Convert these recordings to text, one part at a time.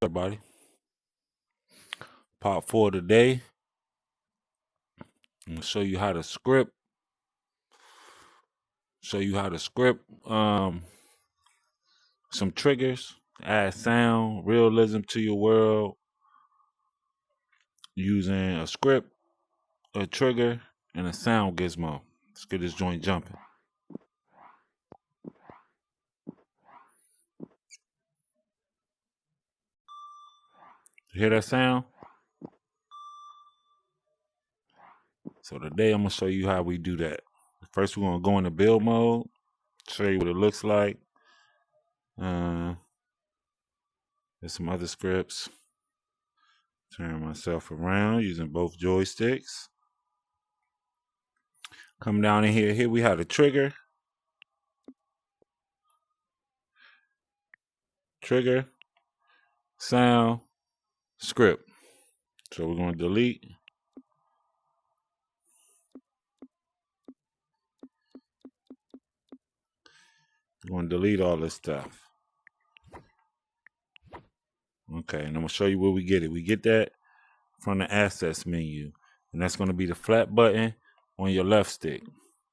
Everybody, part 4 today. I'm gonna show you how to script. Some triggers, add sound, realism to your world using a script, a trigger, and a sound gizmo. Let's get this joint jumping. You hear that sound? So today I'm gonna show you how we do that. First, we're gonna go into build mode, show you what it looks like. There's some other scripts. Turn myself around using both joysticks. Come down in here. Here we have the trigger, sound, script. So we're going to delete. We're going to delete all this stuff. Okay, and I'm going to show you where we get it. We get that from the assets menu. And that's going to be the flat button on your left stick.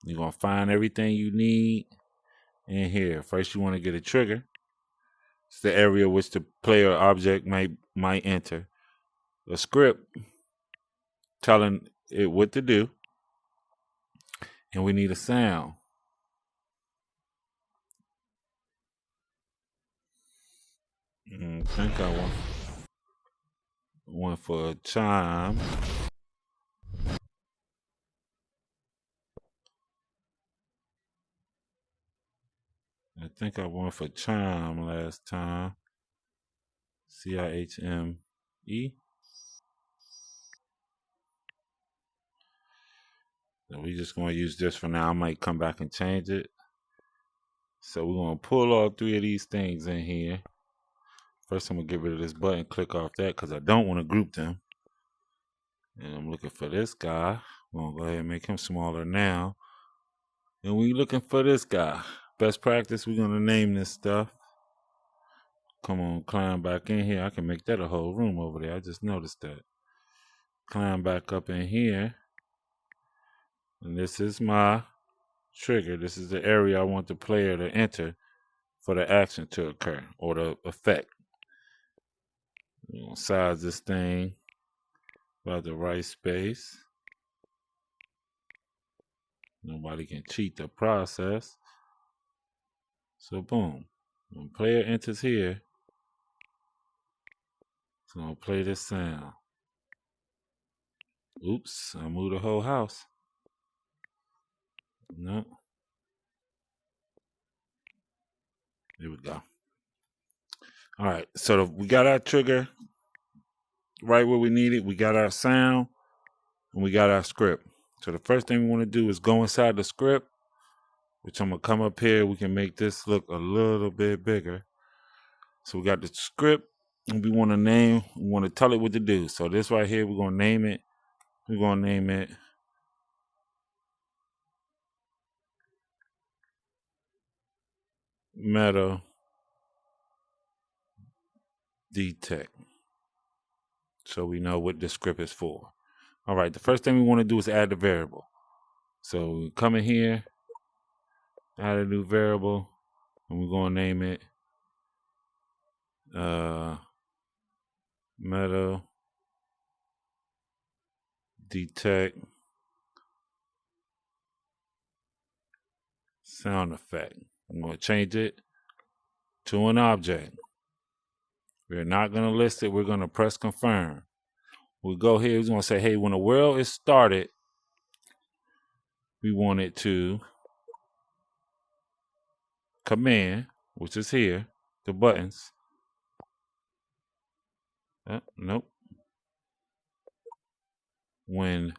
You're going to find everything you need in here. First, you want to get a trigger. It's the area which the player object might enter. A script telling it what to do. And we need a sound. I think I went for a chime. I think I went for chime last time. CIHME. So we just going to use this for now. I might come back and change it. So we're going to pull all 3 of these things in here. First, I'm going to get rid of this button, click off that because I don't want to group them. And I'm looking for this guy. I'm going to go ahead and make him smaller now. And we're looking for this guy. Best practice, we're going to name this stuff. Come on, climb back in here. I can make that a whole room over there. I just noticed that. Climb back up in here. And this is my trigger. This is the area I want the player to enter for the action to occur or the effect. We're going to size this thing by the right space. Nobody can cheat the process. So boom. When player enters here, it's going to play this sound. Oops, I moved the whole house. No. There we go. All right, so we got our trigger right where we need it. We got our sound, and we got our script. So the first thing we want to do is go inside the script, which I'm going to come up here. We can make this look a little bit bigger. So we got the script, and we want to tell it what to do. So this right here, we're going to name it. We're going to name it Meta Detect. So we know what the script is for. All right, the first thing we want to do is add the variable. So we come in here, add a new variable, and we're going to name it Meta Detect Sound Effect. I'm going to change it to an object. We're not going to list it. We're going to press confirm. We go here. We're going to say, hey, when the world is started, we want it to command, which is here, the buttons. Nope. When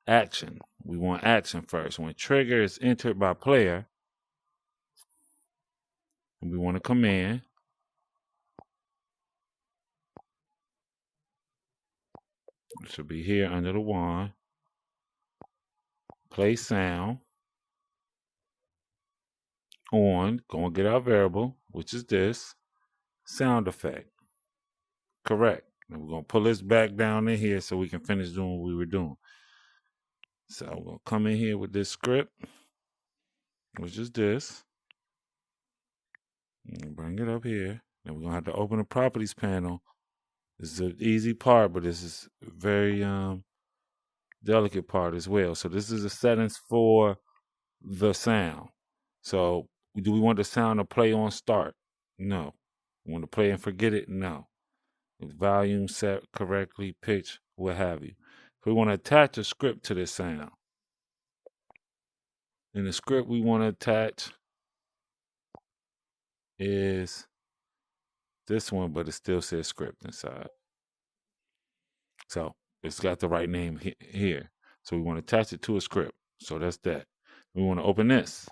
action, we want action first. When trigger is entered by player, and we want to command. It should be here under the wand. Play sound. On, go and get our variable, which is this sound effect. correct. And we're going to pull this back down in here so we can finish doing what we were doing. So we're going to come in here with this script, which is this. And bring it up here. Then we're going to have to open the properties panel. This is an easy part, but this is very delicate part as well. So this is the settings for the sound. So do we want the sound to play on start? No. We want to play and forget it? No. Volume set correctly, pitch, what have you. So we want to attach a script to this sound. And the script we want to attach is this one, but it still says script inside. So it's got the right name here. So we want to attach it to a script. So that's that. We want to open this,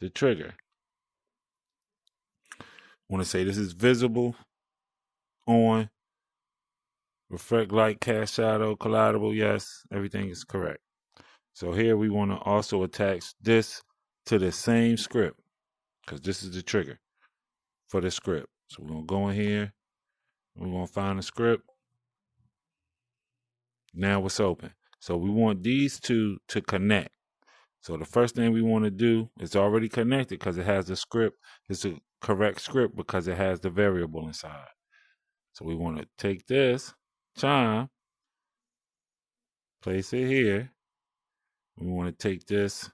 the trigger. Want to say this is visible, on, reflect light, cast shadow, collidable. Yes, everything is correct. So here we want to also attach this to the same script because this is the trigger for the script. So we're going to go in here. We're going to find the script. Now it's open. So we want these two to connect. So the first thing we want to do is already connected because it has the script. It's a correct script because it has the variable inside. So we want to take this chime, place it here. We want to take this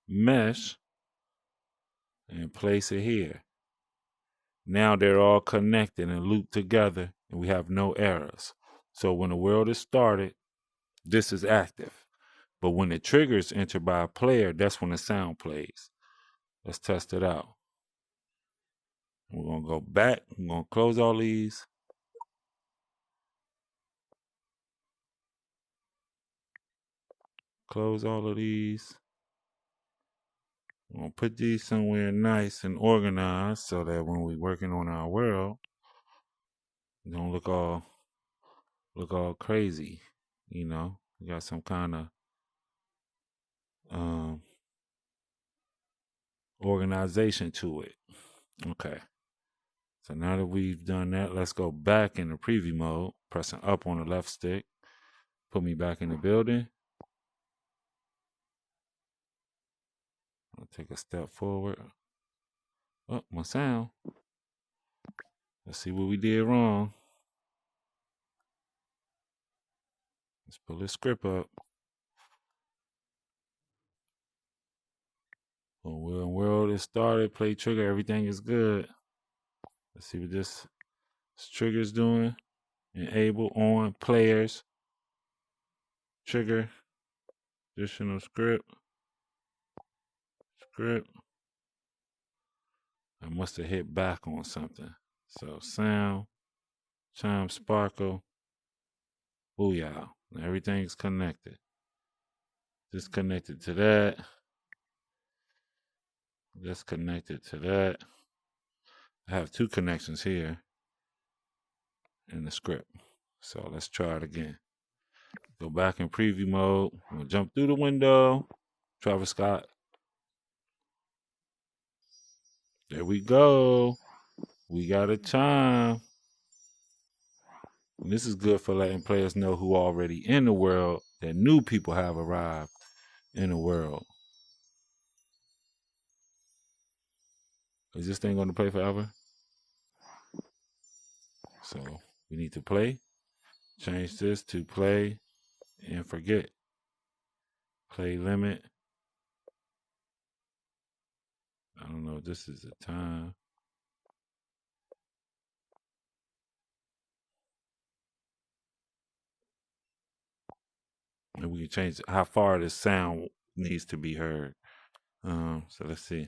mesh and place it here. Now they're all connected and looped together and we have no errors. So when the world is started, this is active. But when the trigger is entered by a player, that's when the sound plays. Let's test it out. We're going to go back. I'm going to close all these. Close all of these. I'm going to put these somewhere nice and organized so that when we're working on our world, it don't look all crazy. You know, we got some kind of organization to it. Okay. So now that we've done that, let's go back in the preview mode, pressing up on the left stick. Put me back in the building. I'll take a step forward. Oh, my sound. Let's see what we did wrong. Let's pull this script up. When world is started, play trigger, everything is good. Let's see what this trigger is doing. Enable on players. Trigger. Additional script. I must have hit back on something. So sound, chime, sparkle, booyah. Everything's connected. Disconnected to that. Disconnected to that. I have two connections here in the script. So let's try it again. Go back in preview mode. I'm gonna jump through the window. Travis Scott. There we go. We got a chime. And this is good for letting players know who are already in the world, that new people have arrived in the world. Is this thing going to play forever? So we need to play. Change this to play and forget. Play limit. I don't know if this is the time. And we can change how far the sound needs to be heard. So let's see.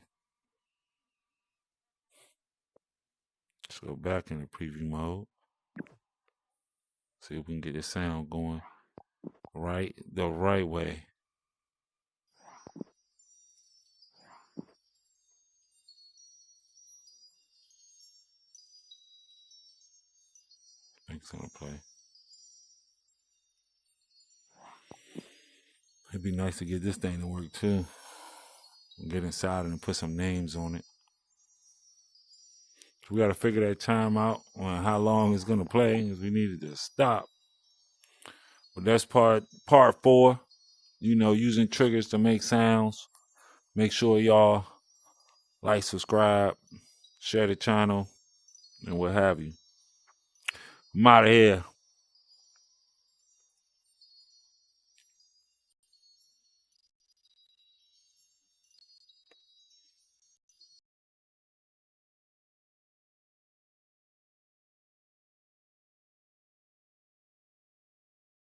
Let's go back in the preview mode. See if we can get the sound going the right way. I think it's gonna play. It'd be nice to get this thing to work too. Get inside and put some names on it. So we got to figure that time out on how long it's gonna play, because we needed to stop. But that's part 4. You know, using triggers to make sounds. Make sure y'all like, subscribe, share the channel, and what have you. I'm out of here.